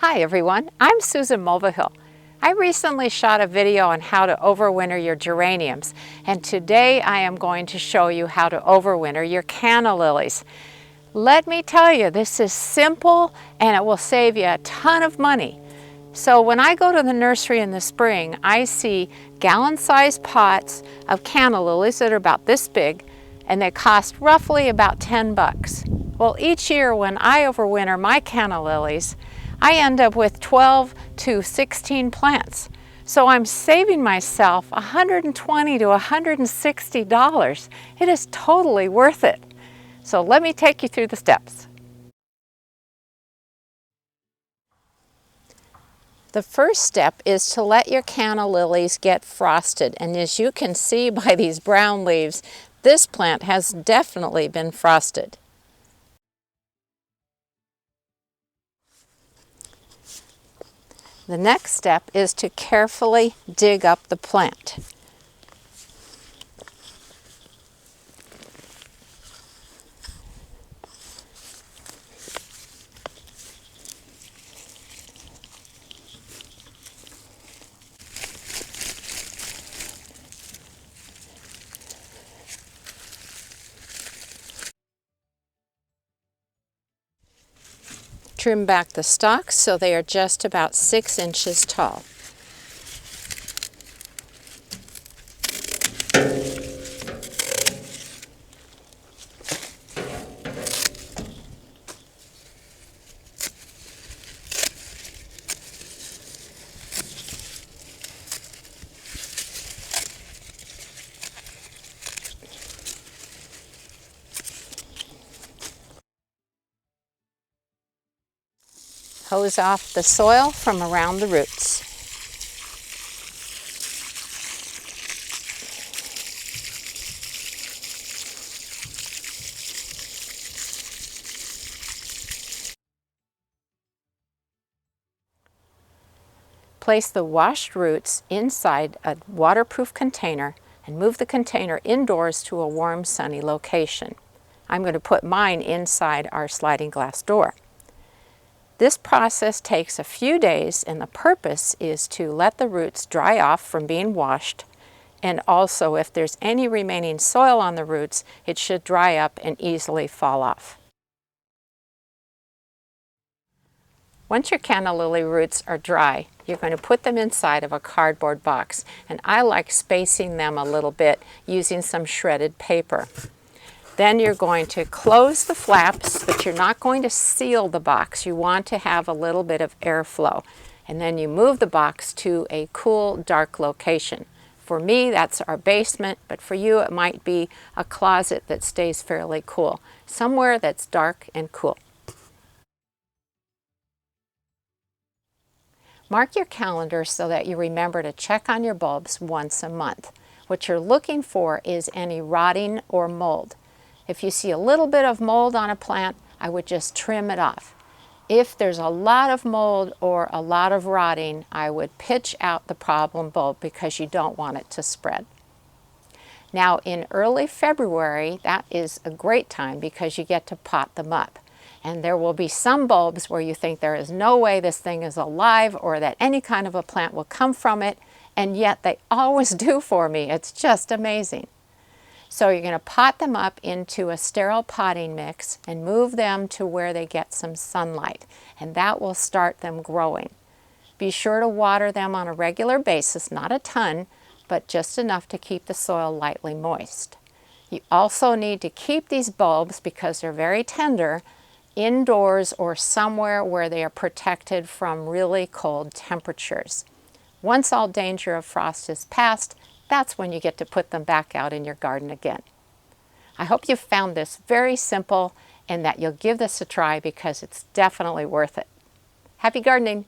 Hi everyone, I'm Susan Mulvihill. I recently shot a video on how to overwinter your geraniums, and today I am going to show you how to overwinter your canna lilies. Let me tell you, this is simple and it will save you a ton of money. So when I go to the nursery in the spring, I see gallon-sized pots of canna lilies that are about this big, and they cost roughly about 10 bucks. Well, each year when I overwinter my canna lilies, I end up with 12 to 16 plants. So I'm saving myself $120 to $160. It is totally worth it. So let me take you through the steps. The first step is to let your canna lilies get frosted. And as you can see by these brown leaves, this plant has definitely been frosted. The next step is to carefully dig up the plant. Trim back the stalks so they are just about 6 inches tall. Hose off the soil from around the roots. Place the washed roots inside a waterproof container and move the container indoors to a warm, sunny location. I'm going to put mine inside our sliding glass door. This process takes a few days, and the purpose is to let the roots dry off from being washed, and also if there's any remaining soil on the roots, it should dry up and easily fall off. Once your canna lily roots are dry, you're going to put them inside of a cardboard box, and I like spacing them a little bit using some shredded paper. Then you're going to close the flaps, but you're not going to seal the box. You want to have a little bit of airflow. And then you move the box to a cool, dark location. For me, that's our basement, but for you, it might be a closet that stays fairly cool. Somewhere that's dark and cool. Mark your calendar so that you remember to check on your bulbs once a month. What you're looking for is any rotting or mold. If you see a little bit of mold on a plant, I would just trim it off. If there's a lot of mold or a lot of rotting, I would pitch out the problem bulb because you don't want it to spread. Now in early February, that is a great time because you get to pot them up. And there will be some bulbs where you think there is no way this thing is alive or that any kind of a plant will come from it, and yet they always do for me. It's just amazing. So you're going to pot them up into a sterile potting mix and move them to where they get some sunlight, and that will start them growing. Be sure to water them on a regular basis, not a ton, but just enough to keep the soil lightly moist. You also need to keep these bulbs, because they're very tender, indoors or somewhere where they are protected from really cold temperatures. Once all danger of frost is past, that's when you get to put them back out in your garden again. I hope you found this very simple and that you'll give this a try because it's definitely worth it. Happy gardening!